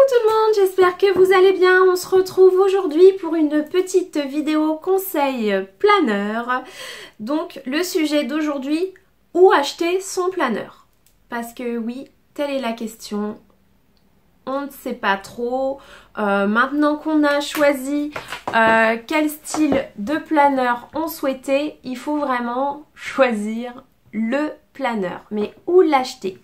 tout le monde, j'espère que vous allez bien. On se retrouve aujourd'hui pour une petite vidéo conseil planeur. Donc le sujet d'aujourd'hui, où acheter son planeur? Parce que oui, telle est la question. On ne sait pas trop. Maintenant qu'on a choisi quel style de planeur on souhaitait, il faut vraiment choisir le planeur. Mais où l'acheter?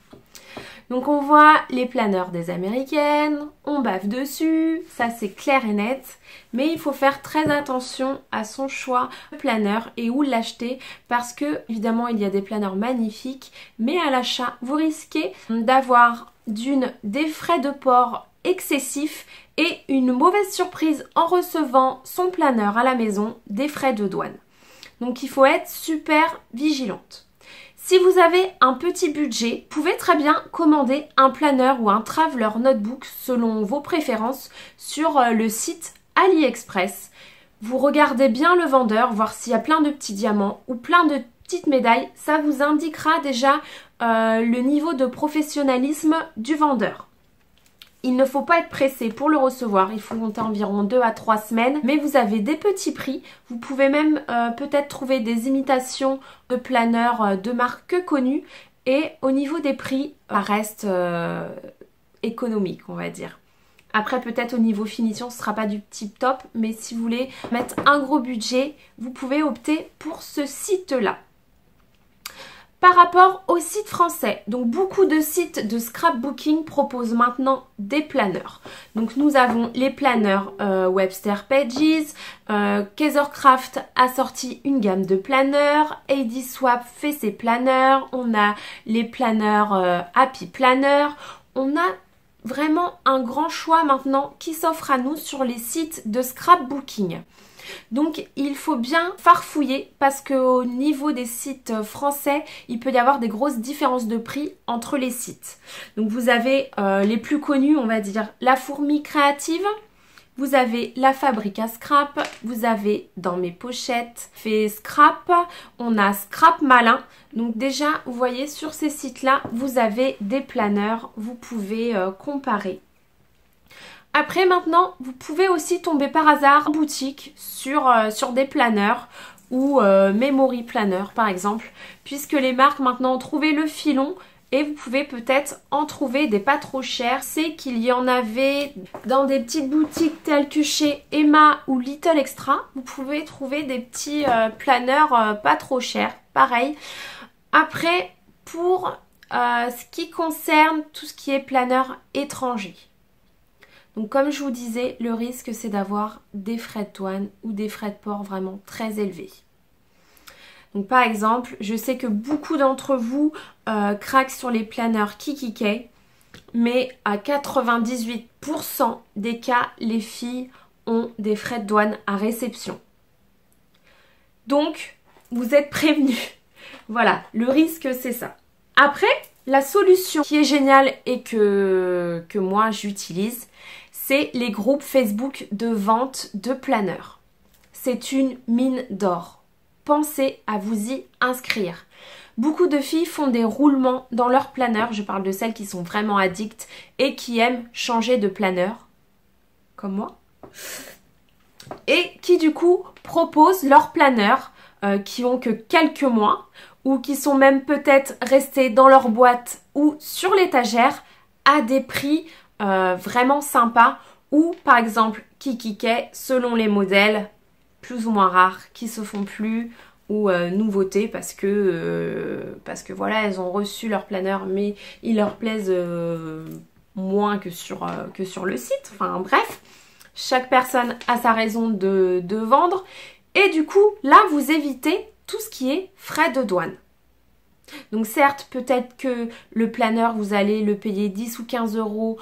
Donc on voit les planeurs des américaines, on bave dessus, ça c'est clair et net. Mais il faut faire très attention à son choix de planeur et où l'acheter parce que évidemment il y a des planeurs magnifiques, mais à l'achat vous risquez d'avoir des frais de port excessifs et une mauvaise surprise en recevant son planeur à la maison, des frais de douane. Donc il faut être super vigilante. Si vous avez un petit budget, vous pouvez très bien commander un planeur ou un traveler notebook selon vos préférences sur le site AliExpress. Vous regardez bien le vendeur, voir s'il y a plein de petits diamants ou plein de petites médailles. Ça vous indiquera déjà le niveau de professionnalisme du vendeur. Il ne faut pas être pressé pour le recevoir, il faut compter environ 2 à 3 semaines, mais vous avez des petits prix. Vous pouvez même peut-être trouver des imitations de planeurs de marques connues et au niveau des prix, ça reste économique, on va dire. Après peut-être au niveau finition, ce ne sera pas du tip top, mais si vous voulez mettre un gros budget, vous pouvez opter pour ce site-là. Par rapport aux sites français, donc beaucoup de sites de scrapbooking proposent maintenant des planeurs. Donc nous avons les planeurs Webster Pages, Kaisercraft a sorti une gamme de planeurs, AD-Swap fait ses planeurs, on a les planeurs Happy Planner, on a vraiment un grand choix maintenant qui s'offre à nous sur les sites de scrapbooking. Donc il faut bien farfouiller parce qu'au niveau des sites français, il peut y avoir des grosses différences de prix entre les sites. Donc vous avez les plus connus, on va dire la Fourmi Créative, vous avez la Fabrique à Scrap, vous avez dans mes pochettes fait Scrap, on a Scrap Malin. Donc déjà vous voyez sur ces sites-là, vous avez des planeurs, vous pouvez comparer. Après maintenant, vous pouvez aussi tomber par hasard en boutique sur des planeurs ou memory planner par exemple, puisque les marques maintenant ont trouvé le filon et vous pouvez peut-être en trouver des pas trop chers. C'est qu'il y en avait dans des petites boutiques telles que chez Emma ou Little Extra. Vous pouvez trouver des petits planeurs pas trop chers, pareil. Après, pour ce qui concerne tout ce qui est planeur étranger. Donc comme je vous disais, le risque c'est d'avoir des frais de douane ou des frais de port vraiment très élevés. Donc par exemple, je sais que beaucoup d'entre vous craquent sur les planeurs Kikikay, mais à 98% des cas, les filles ont des frais de douane à réception. Donc, vous êtes prévenus. Voilà, le risque c'est ça. Après, la solution qui est géniale et que moi j'utilise, c'est les groupes Facebook de vente de planeurs. C'est une mine d'or. Pensez à vous y inscrire. Beaucoup de filles font des roulements dans leur planeur. Je parle de celles qui sont vraiment addictes et qui aiment changer de planeur, comme moi. Et qui du coup proposent leurs planeurs qui ont que quelques mois ou qui sont même peut-être restés dans leur boîte ou sur l'étagère à des prix vraiment sympa ou par exemple Kikikay selon les modèles plus ou moins rares qui se font plus ou nouveautés parce que voilà elles ont reçu leur planeur mais ils leur plaisent moins que sur le site. Enfin bref, chaque personne a sa raison de vendre et du coup là vous évitez tout ce qui est frais de douane. Donc certes, peut-être que le planeur, vous allez le payer 10 ou 15 euros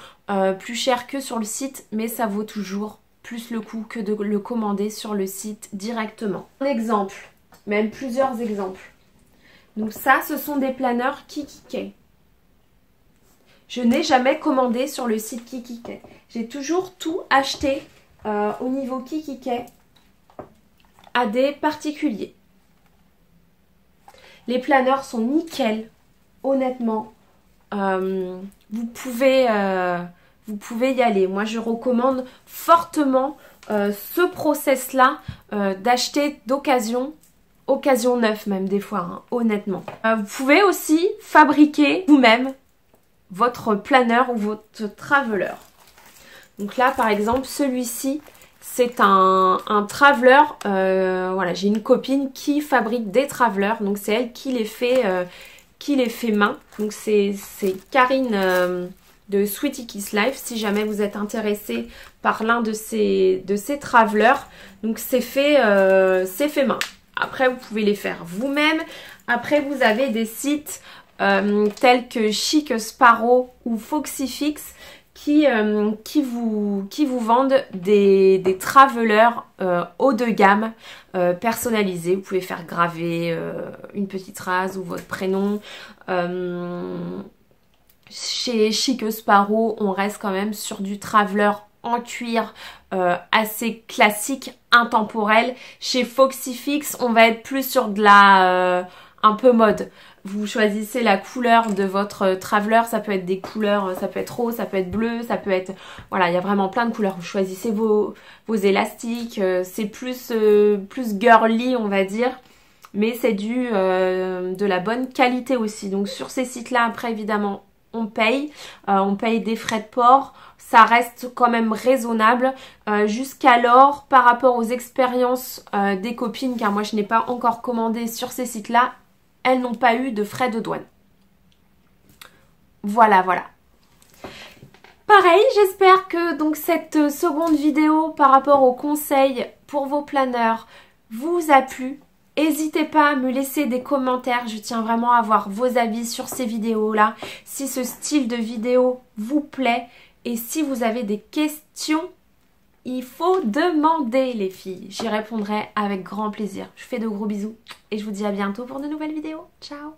plus cher que sur le site, mais ça vaut toujours plus le coup que de le commander sur le site directement. Un exemple, même plusieurs exemples. Donc ça, ce sont des planeurs Kikikay. Je n'ai jamais commandé sur le site Kikikay. J'ai toujours tout acheté au niveau Kikikay à des particuliers. Les planeurs sont nickel, honnêtement. Vous pouvez vous pouvez y aller. Moi, je recommande fortement ce process-là d'acheter d'occasion, occasion neuve même des fois, hein, honnêtement. Vous pouvez aussi fabriquer vous-même votre planeur ou votre traveler. Donc là, par exemple, celui-ci, c'est un traveler. Voilà, j'ai une copine qui fabrique des travelers, donc c'est elle qui les fait main. Donc c'est Karine de Sweetie Kiss Life, si jamais vous êtes intéressé par l'un de ces travelers. Donc c'est fait main. Après, vous pouvez les faire vous-même. Après, vous avez des sites tels que Chic Sparrow ou Foxyfix qui vous vendent des travelers haut de gamme personnalisés. Vous pouvez faire graver une petite phrase ou votre prénom. Chez Chic Sparrow, on reste quand même sur du traveler en cuir assez classique, intemporel. Chez Foxyfix, on va être plus sur de la un peu mode. Vous choisissez la couleur de votre traveler, ça peut être des couleurs, ça peut être rose, ça peut être bleu, ça peut être... Voilà, il y a vraiment plein de couleurs. Vous choisissez vos élastiques, c'est plus girly, on va dire. Mais c'est de la bonne qualité aussi. Donc sur ces sites-là, après évidemment, on paye des frais de port. Ça reste quand même raisonnable. Jusqu'alors, par rapport aux expériences des copines, car moi je n'ai pas encore commandé sur ces sites-là, elles n'ont pas eu de frais de douane. Voilà, voilà. Pareil, j'espère que donc cette seconde vidéo par rapport aux conseils pour vos planeurs vous a plu. N'hésitez pas à me laisser des commentaires, je tiens vraiment à avoir vos avis sur ces vidéos-là, si ce style de vidéo vous plaît et si vous avez des questions, il faut demander les filles, j'y répondrai avec grand plaisir. Je vous fais de gros bisous et je vous dis à bientôt pour de nouvelles vidéos. Ciao!